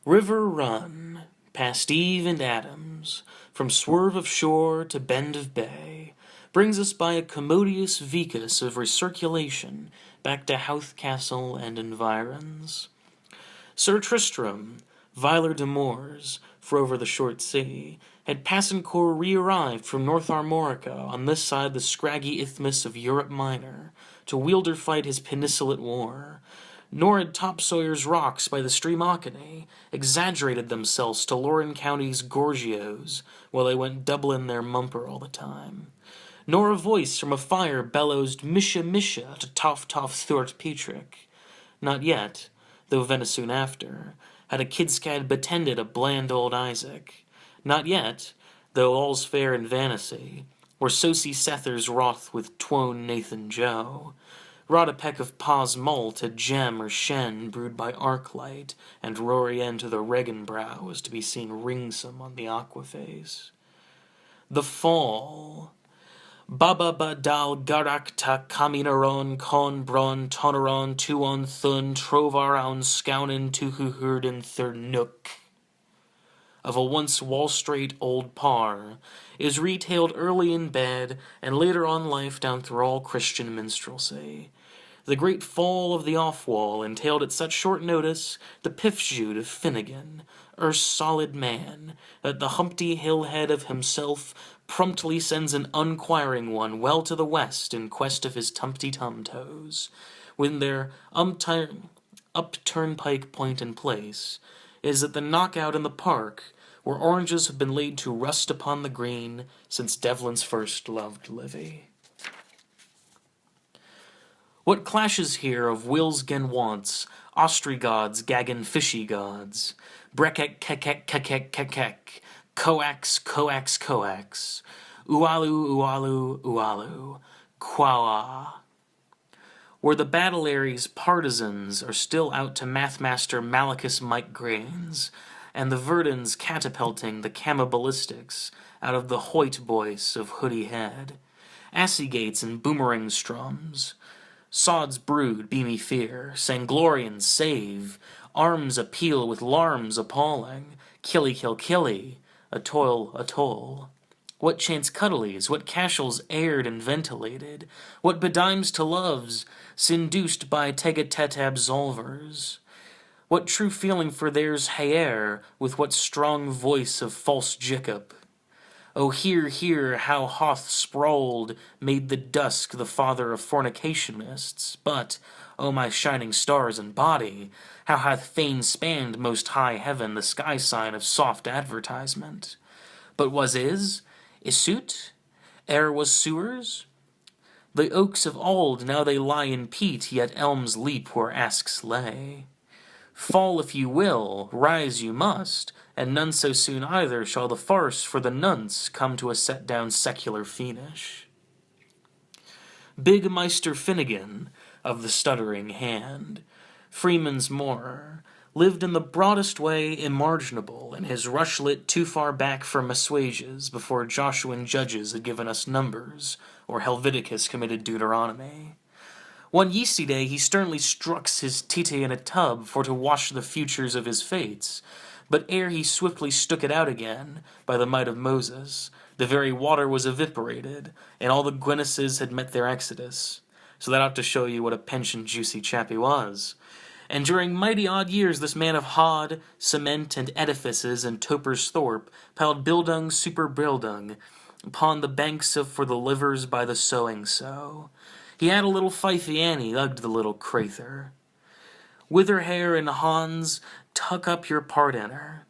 River run, past Eve and Adams, from swerve of shore to bend of bay, brings us by a commodious vicus of recirculation back to Howth Castle and environs. Sir Tristram, Viler de Moors, for over the short sea, had Passencourt re-arrived from North Armorica on this side the scraggy isthmus of Europe Minor, to wielder fight his peninsulate war, nor had Topsawyer's rocks by the stream Ochany exaggerated themselves to Loren County's gorgios, while they went doubling their mumper all the time. Nor a voice from a fire bellows Misha Misha to Toff Toff Thort Petrick. Not yet, though venison after, had a kidscad betended a bland old Isaac. Not yet, though all's fair in vanity, were Sosie Sethers wroth with Twone Nathan Joe. Wrought a peck of Pa's malt at gem or shen brewed by arc-light, and Rory to the Regenbrow was to be seen ringsome on the aquaface. The Fall. Baba dal garakta kaminaron con bron toneron tuon thun trovaron scounin tuhuhurden thurnook. Of a once Wall Street old par, is retailed early in bed and later on life down through all Christian minstrelsy. The great fall of the off-wall entailed at such short notice the piff-shoot of Finnegan, erst solid man, that the Humpty Hill head of himself promptly sends an unquiring one well to the west in quest of his tumpty-tum toes, when their up Turnpike Point and Place is at the knockout in the park, where oranges have been laid to rust upon the green since Devlin's first loved Livy. What clashes here of wills gen wants, ostrygods gaggin fishy gods, brekek kekek kekek kekek, coax coax coax, ualu ualu ualu, quawa. Where the battle aries partisans are still out to Mathmaster Malachus Mike Grains, and the Verdons catapulting the cannibalistics out of the Hoyt boys of Hoodie Head, Assiegates and boomerang strums, Sod's brood, beamy fear, Sanglorians save, arms appeal with larms appalling, killy kill killy, a toll. What chance cuddlies, what casuals aired and ventilated, what bedimes to loves, seduced by tete-a-tete absolvers. What true feeling for theirs haer, with what strong voice of false Jacob. Oh, hear, how Hoth sprawled made the dusk the father of fornicationists, but, oh my shining stars and body, how hath fame spanned most high heaven the sky sign of soft advertisement. But was Isut, ere was sewers? The oaks of old now they lie in peat, yet elms leap where asks lay. Fall if you will, rise you must, and none so soon either shall the farce for the nonce come to a set-down secular finish. Big Meister Finnegan, of the stuttering hand, Freeman's Moorer, lived in the broadest way imaginable in his rushlet too far back for Messuages before Joshuan judges had given us numbers, or Helviticus committed Deuteronomy. One yeasty day he sternly strucks his tite in a tub for to wash the futures of his fates, but ere he swiftly stook it out again, by the might of Moses, the very water was evaporated, and all the Gwynnesses had met their exodus. So that ought to show you what a pensioned juicy chap he was. And during mighty odd years this man of hod, cement, and edifices in Toper's Thorpe piled bildung super bildung upon the banks of for the livers by the sowing sow. He had a little fifey Annie, ugged the little crather. Witherhair and Hans, tuck up your part in her.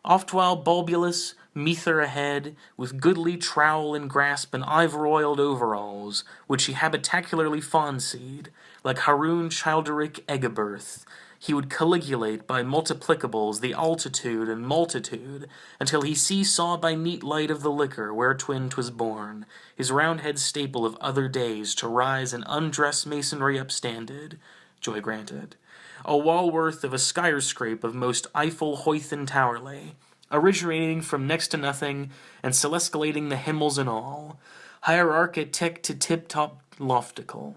Oftwhile bulbulus, meether ahead, with goodly trowel in grasp and ivor-oiled overalls, which he habitacularly fawnseed, like Haroun Childeric Egebirth, he would caligulate by multiplicables the altitude and multitude, until he see-saw by neat light of the liquor wheretwin 'twas born, his round-head staple of other days to rise and undress masonry upstanded, joy granted, a Walworth of a skyscrape of most Eiffel Hoythen Towerley, originating from next to nothing and celescalating the himmels and all, hierarchitic to tip-top loftical.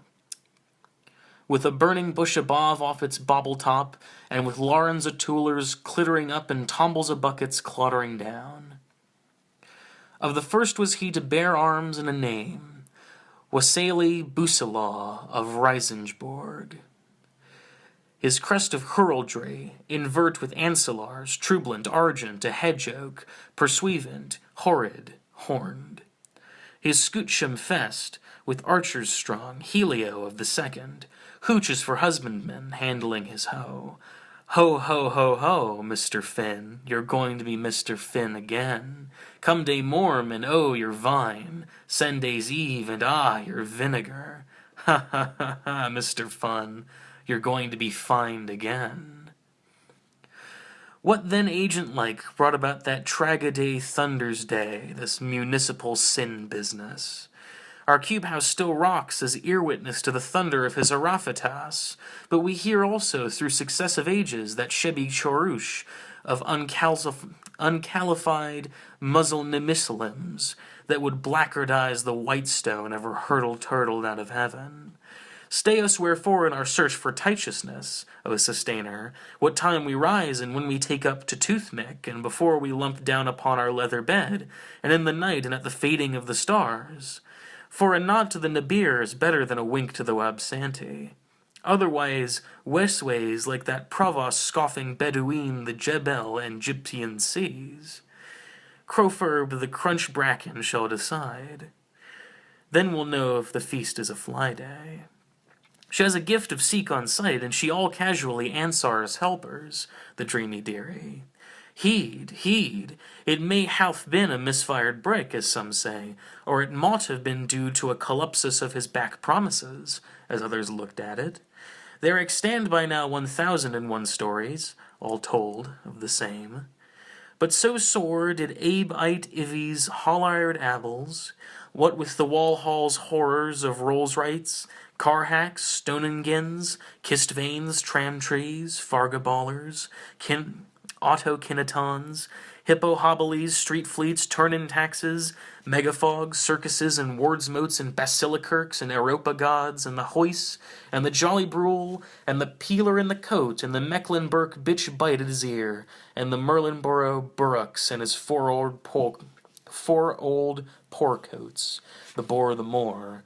with a burning bush above off its bauble top, and with larns o' toolers clittering up and tombles o' buckets clattering down. Of the first was he to bear arms and a name, Wassili Bucelaw of Risenborg. His crest of heraldry, invert with ancillars, trublent, argent, a hedge oak, pursuivant, horrid, horned. His scutcheon fest, with archers strong, Helio of the second, hooches for husbandmen, handling his hoe. Ho, ho, ho, ho, Mr. Finn, you're going to be Mr. Finn again. Come day morn, and oh, your vine, Sunday's eve, and ah, your vinegar. Ha, ha, ha, ha, Mr. Fun, you're going to be fined again. What then agent-like brought about that tragaday thunder's day, this municipal sin business? Our cube house still rocks as ear-witness to the thunder of his araphatas, but we hear also through successive ages that shebby chorush of uncalified muzzle-nemissalims that would blackardize the white stone ever hurtle-turtled out of heaven. Stay us wherefore in our search for righteousness, O sustainer, what time we rise and when we take up to toothmick, and before we lump down upon our leather bed, and in the night and at the fading of the stars. For a nod to the Nabir is better than a wink to the Wabsanti. Otherwise, westways like that provost scoffing Bedouin the Jebel and Gyptian seas. Crowfurb the crunch bracken shall decide. Then we'll know if the feast is a fly day. She has a gift of seek on sight, and she all casually answers helpers, the dreamy dearie. Heed, heed, it may have been a misfired brick, as some say, or it mought have been due to a collapsus of his back promises, as others looked at it. There extant by now 1,001 stories, all told, of the same. But so sore did Abe ite Ivy's hall-ired abbles, what with the Walhall's horrors of Rolls-Rights, car-hacks, Stoningans, kissed veins, tram-trees, farga-ballers, auto-kinetons, hippo-hobblies, street fleets, turn-in taxes, megafogs, circuses, and wards-motes, and basilicurks, and Europa gods, and the hoist, and the jolly brule, and the peeler in the coat, and the Mecklenburg bitch bite at his ear, and the Merlinborough burrocks, and his four old poor-coats, the bore the more,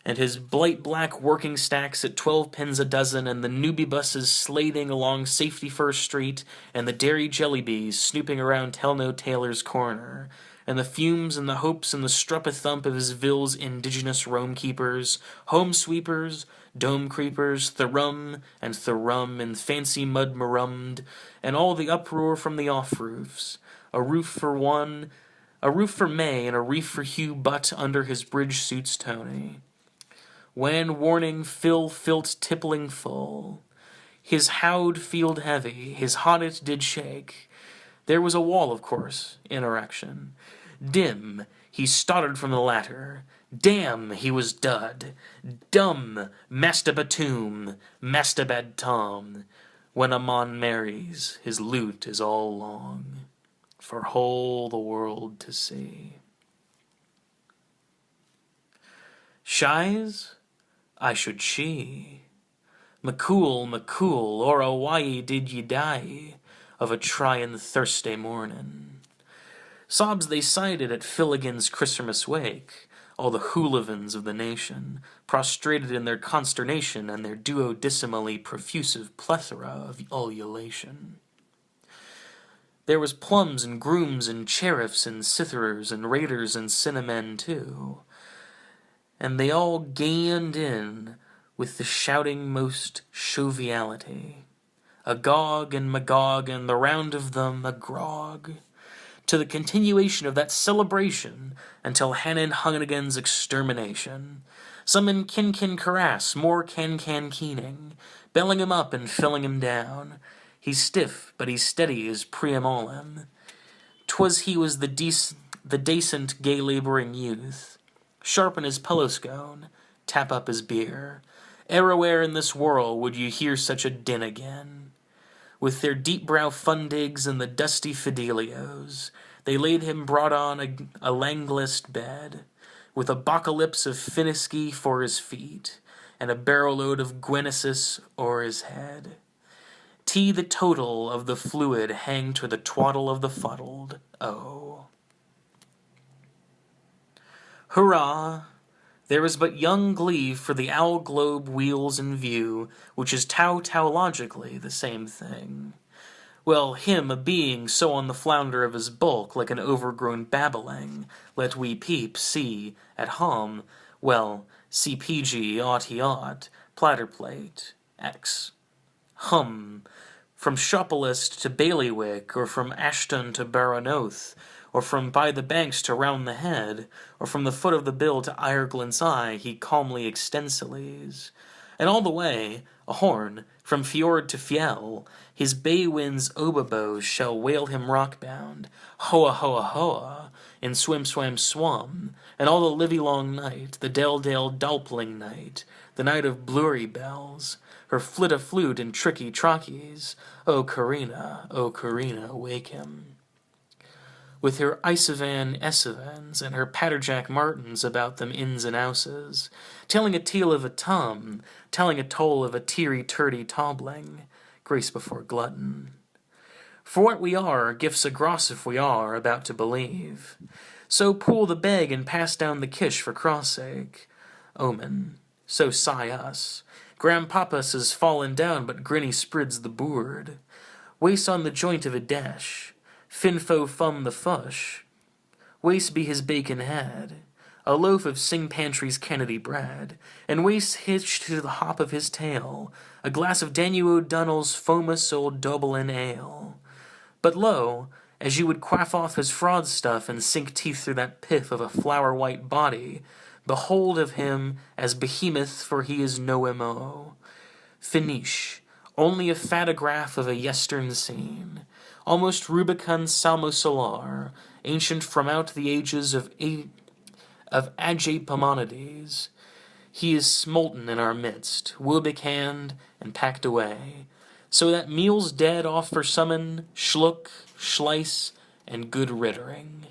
and his blight black working stacks at 12 pence a dozen, and the newbie buses slading along Safety First Street, and the dairy jellybees snooping around Telno Taylor's corner, and the fumes and the hopes and the strup-a-thump of his Ville's indigenous Rome-keepers, home-sweepers, dome-creepers, Thurum and fancy mud-marummed, and all the uproar from the off-roofs, a roof for one, a roof for May, and a reef for Hugh Butt under his bridge suit's Tony. When warning Phil filt tippling full, his howd field heavy, his honnet did shake. There was a wall, of course, in erection. Dim, he stottered from the latter. Damn, he was dud. Dumb, mastabatoom, mastabad Tom. When a mon marries, his lute is all long, for whole the world to see. Shies? I should she. McCool, McCool, or a why did ye die of a tryin' Thursday mornin'? Sobs they cited at Finnegans Wake, all the hooligans of the nation, prostrated in their consternation and their duodecimally profusive plethora of ululation. There was plums and grooms and sheriffs and citherers and raiders and cinnamon too, and they all gained in with the shouting most joviality, Agog and Magog and the round of them agrog, to the continuation of that celebration until Hanan Hunnigan's extermination. Some in kin caress, more can keening, belling him up and filling him down. He's stiff, but he's steady as Priamolin. 'Twas he was the decent gay laboring youth. Sharpen his pillow scone, tap up his beer. Everywhere in this world would you hear such a din again. With their deep-brow fundigs and the dusty fidelios, they laid him broad on a langlist bed, with a bocalypse of Finniski for his feet, and a barrowload of Gwenesis o'er his head. Tea the total of the fluid hang to the twaddle of the fuddled, oh. Hurrah! There is but young glee for the owl globe wheels in view, which is tautologically the same thing. Well, him a being so on the flounder of his bulk, like an overgrown babbling, let we peep, see, at home, well, CPG, ought he ought, platter plate, X. From Shopalist to Bailiwick, or from Ashton to Baranoth, or from by the banks to round the head, or from the foot of the bill to Ireland's eye, he calmly extensiles. And all the way, a horn, from fjord to fjell, his bay winds oboboes shall wail him rock-bound, hoa hoa hoa, in swim swam swum, and all the livelong night, the dale dalpling night, the night of blurry bells, her flit-a-flute and tricky trockies, O Carina, wake him. With her Isavan Essavans and her Patterjack Martins about them ins and ouses, telling a tale of a tum, telling a toll of a teary-turdy tobbling, grace before glutton. For what we are, gifts a gross if we are about to believe. So pool the beg and pass down the kish for cross-sake. Omen, so sigh us. Grandpapas is fallen down, but Grinny sprids the boord. Waste on the joint of a dash. Finfo fum the fush. Waste be his bacon had. A loaf of Sing Pantry's Kennedy bread, and waste hitched to the hop of his tail a glass of Daniel O'Donnell's famous old Dublin ale. But lo, as you would quaff off his fraud stuff and sink teeth through that pith of a flower-white body, behold of him as behemoth, for he is no M.O. Finish, only a photograph of a yestern scene, almost Rubicon Salmo-Solar, ancient from out the ages of Agapimonides. He is smolten in our midst, wilbecanned and packed away, so that meal's dead off for summon, schluck, schleiss, and good rittering.